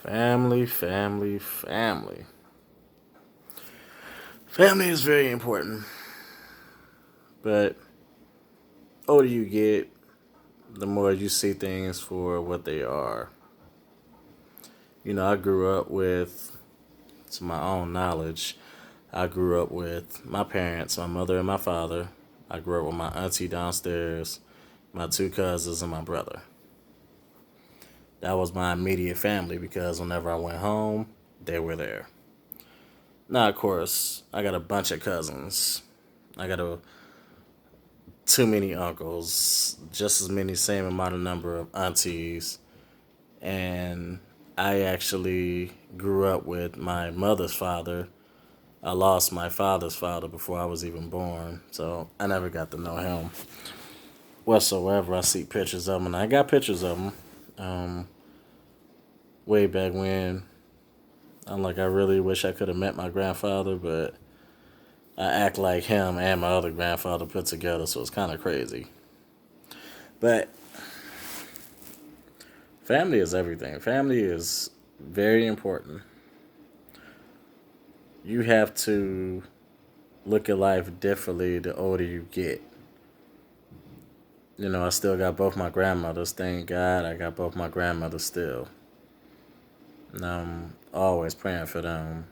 Family, family, family. Family is very important, but older you get, the more you see things for what they are. I grew up with, to my own knowledge, I grew up with my parents, my mother and my father. I grew up with my auntie downstairs, my two cousins, and my brother. That was my immediate family because whenever I went home, they were there. Now, of course, I got a bunch of cousins. I got too many uncles, just as many, same amount of number of aunties, and I actually grew up with my mother's father. I lost my father's father before I was even born, so I never got to know him whatsoever. I see pictures of him, and I got pictures of him way back when. I'm like, I really wish I could have met my grandfather, but I act like him and my other grandfather put together, so it's kind of crazy. But family is everything. Family is very important. You have to look at life differently the older you get. I still got both my grandmothers. Thank God I got both my grandmothers still. And I'm always praying for them.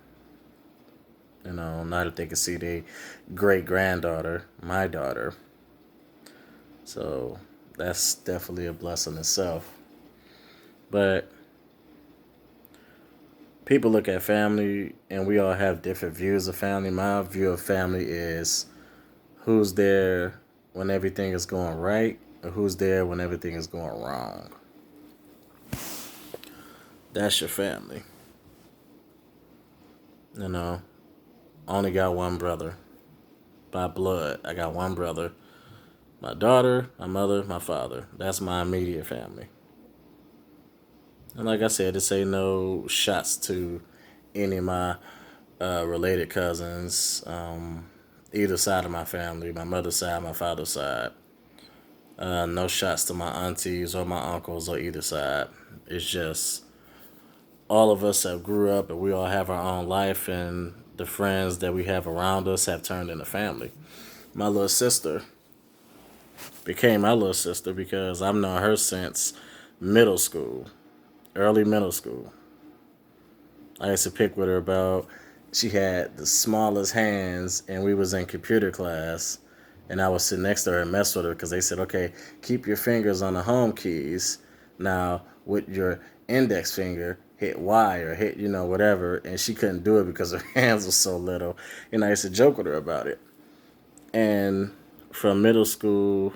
Now that they can see their great granddaughter, my daughter. So that's definitely a blessing itself. But people look at family and we all have different views of family. My view of family is who's there when everything is going right or who's there when everything is going wrong. That's your family. You know, I only got one brother by blood. I got one brother. My daughter, my mother, my father. That's my immediate family. And like I said, this ain't no shots to any of my related cousins, either side of my family, my mother's side, my father's side. No shots to my aunties or my uncles or either side. It's just all of us have grew up and we all have our own life and the friends that we have around us have turned into family. My little sister became my little sister because I've known her since middle school, early middle school. I used to pick with her about she had the smallest hands and we was in computer class and I was sitting next to her and mess with her because they said, okay, keep your fingers on the home keys. Now with your index finger, hit Y or hit, whatever. And she couldn't do it because her hands were so little. And I used to joke with her about it. And from middle school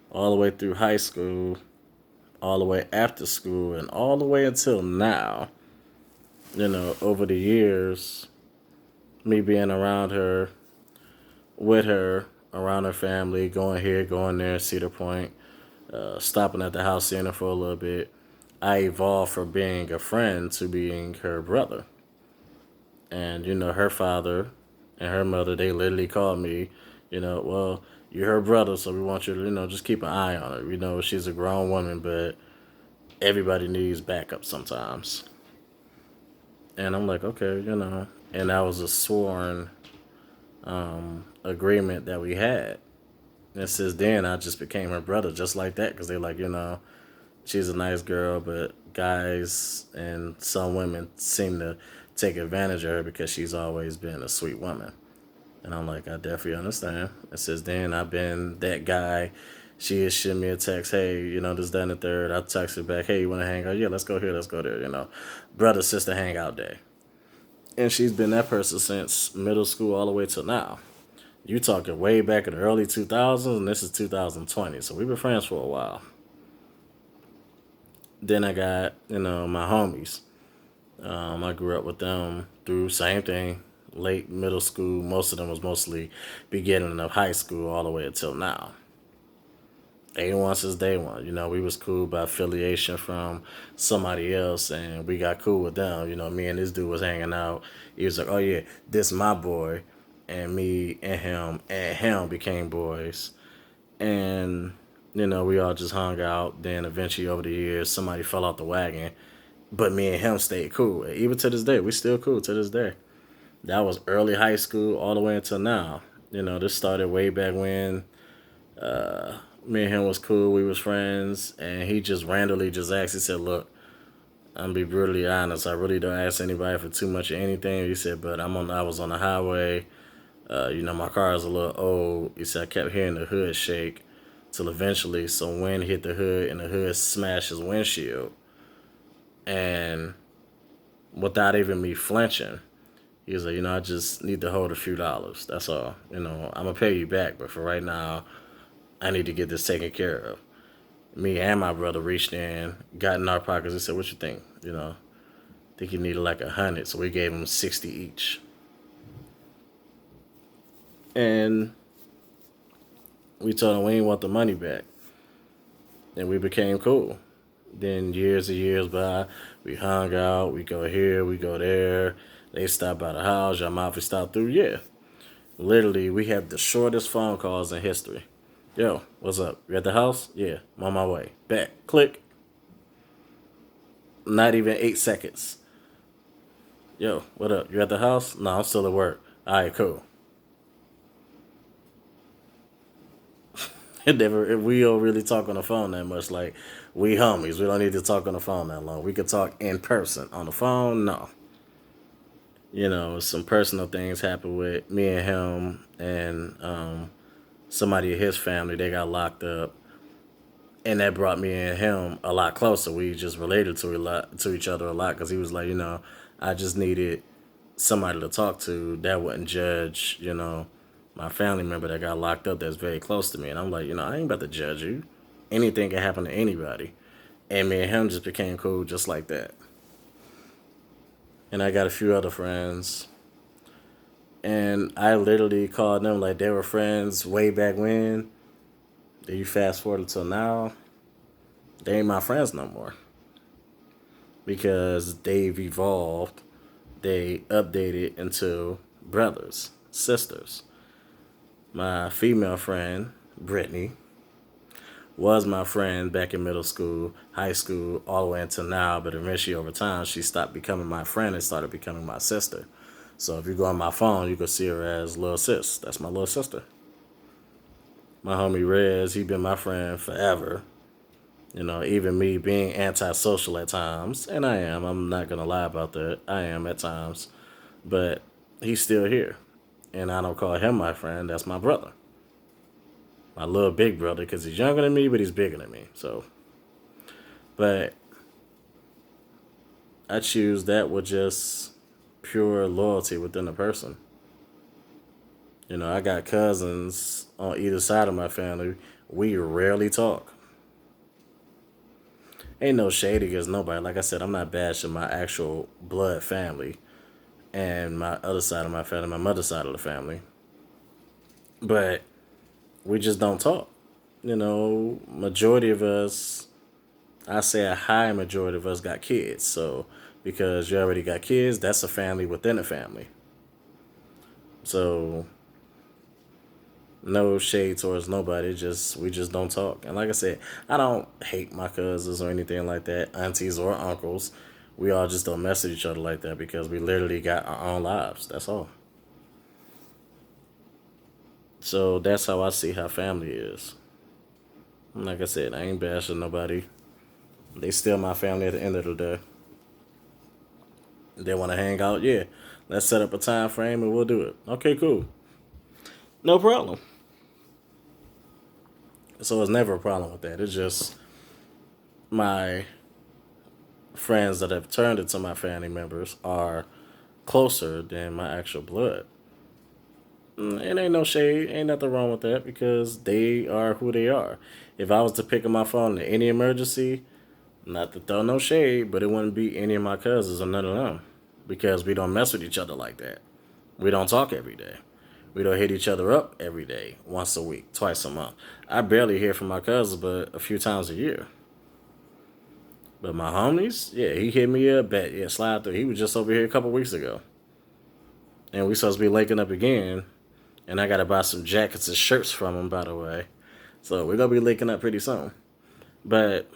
all the way through high school, all the way after school, and all the way until now, over the years, me being around her, with her, around her family, going here, going there, Cedar Point, stopping at the house, seeing her for a little bit, I evolved from being a friend to being her brother. And, her father and her mother, they literally called me, well, you're her brother, so we want you to, just keep an eye on her. She's a grown woman, but everybody needs backup sometimes. And I'm like, okay, And that was a sworn agreement that we had. And since then, I just became her brother just like that because they're like, she's a nice girl, but guys and some women seem to take advantage of her because she's always been a sweet woman. And I'm like, I definitely understand. And since then, I've been that guy. She has sent me a text, hey, this, that, and the third. I text her back, hey, you want to hang out? Yeah, let's go here, let's go there, Brother, sister, hangout day. And she's been that person since middle school all the way till now. You talking way back in the early 2000s, and this is 2020. So we've been friends for a while. Then I got, my homies. I grew up with them through same thing, late middle school. Most of them was mostly beginning of high school all the way until now. A1 since day one. We was cool by affiliation from somebody else, and we got cool with them. Me and this dude was hanging out. He was like, "Oh yeah, this my boy," and me and him became boys, and we all just hung out. Then eventually, over the years, somebody fell off the wagon, But me and him stayed cool. Even to this day, we still cool to this day. That was early high school all the way until now. This started way back when me and him was cool. We was friends, and he just randomly just asked. He said, "Look, I'm gonna be brutally honest. I really don't ask anybody for too much of anything." He said, "But I was on the highway. My car is a little old." He said, "I kept hearing the hood shake, till eventually some wind hit the hood, and the hood smashed his windshield. And without even me flinching, he was like, I just need to hold a few dollars. That's all. I'm gonna pay you back, but for right now, I need to get this taken care of." Me and my brother reached in, got in our pockets, and said, "What you think? Think he needed like 100, so we gave him 60 each." And we told him we didn't want the money back, and we became cool. Then years and years by, we hung out. We go here, we go there. They stop by the house. Your mouth stop through. Yeah, literally, we have the shortest phone calls in history. "Yo, what's up? You at the house? Yeah, I'm on my way. Back. Click. Not even 8 seconds. Yo, what up? You at the house? No, I'm still at work. All right, cool." We don't really talk on the phone that much. Like, we homies. We don't need to talk on the phone that long. We could talk in person. On the phone, no. Some personal things happened with me and him, and somebody in his family. They got locked up, and that brought me and him a lot closer. We just related to each other a lot, because he was like, I just needed somebody to talk to that wouldn't judge, my family member that got locked up that's very close to me. And I'm like, I ain't about to judge you. Anything can happen to anybody. And me and him just became cool just like that. And I got a few other friends. And I literally called them like they were friends way back when. Then you fast forward until now, they ain't my friends no more. Because they've evolved. They updated into brothers, sisters. My female friend, Brittany, was my friend back in middle school, high school, all the way until now. But eventually, over time, she stopped becoming my friend and started becoming my sister. So if you go on my phone, you can see her as Little Sis. That's my little sister. My homie Rez, he been my friend forever. Even me being antisocial at times, and I am. I'm not gonna lie about that. I am at times, but he's still here, and I don't call him my friend. That's my brother, my little big brother, because he's younger than me, but he's bigger than me. So, but I choose that with just pure loyalty within the person. I got cousins on either side of my family. We rarely talk. Ain't no shade against nobody. Like I said, I'm not bashing my actual blood family and my other side of my family, my mother's side of the family. But we just don't talk. Majority of us, I say a high majority of us got kids. So because you already got kids, that's a family within a family. So no shade towards nobody. We just don't talk. And like I said, I don't hate my cousins or anything like that, aunties or uncles. We all just don't mess with each other like that because we literally got our own lives. That's all. So that's how I see how family is. And like I said, I ain't bashing nobody. They still my family at the end of the day. They want to hang out, yeah. Let's set up a time frame and we'll do it. Okay, cool. No problem. So it's never a problem with that. It's just my friends that have turned into my family members are closer than my actual blood. It ain't no shade, ain't nothing wrong with that because they are who they are. If I was to pick up my phone in any emergency, not to throw no shade, but it wouldn't be any of my cousins or none of them because we don't mess with each other like that. We don't talk every day. We don't hit each other up every day, once a week, twice a month. I barely hear from my cousins, but a few times a year. But my homies, yeah, he hit me up, slide through. He was just over here a couple weeks ago. And we supposed to be linking up again. And I got to buy some jackets and shirts from him, by the way. So we're going to be linking up pretty soon. But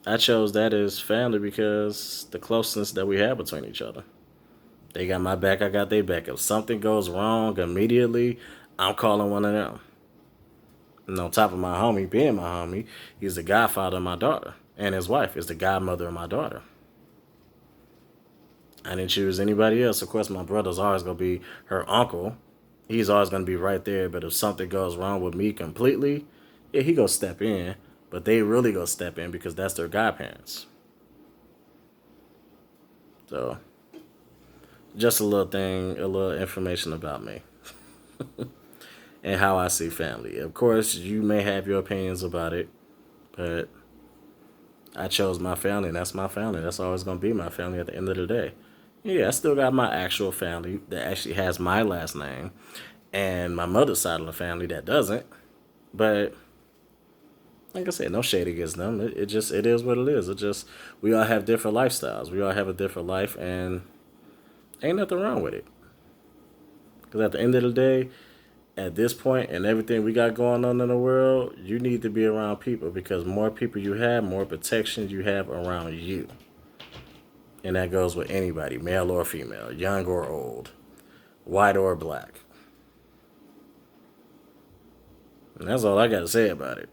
I chose that as family because the closeness that we have between each other. They got my back, I got their back. If something goes wrong immediately, I'm calling one of them. And on top of my homie being my homie, he's the godfather of my daughter. And his wife is the godmother of my daughter. I didn't choose anybody else. Of course, my brother's always going to be her uncle. He's always going to be right there. But if something goes wrong with me completely, yeah, he go step in. But they really go step in because that's their godparents. So, just a little thing, a little information about me and how I see family. Of course, you may have your opinions about it, but I chose my family, and that's my family. That's always going to be my family at the end of the day. Yeah, I still got my actual family that actually has my last name, and my mother's side of the family that doesn't. But like I said, no shade against them. It just it is what it is. It just we all have different lifestyles. We all have a different life, and ain't nothing wrong with it. Because at the end of the day, at this point and everything we got going on in the world, you need to be around people because more people you have, more protection you have around you. And that goes with anybody, male or female, young or old, white or black. And that's all I got to say about it.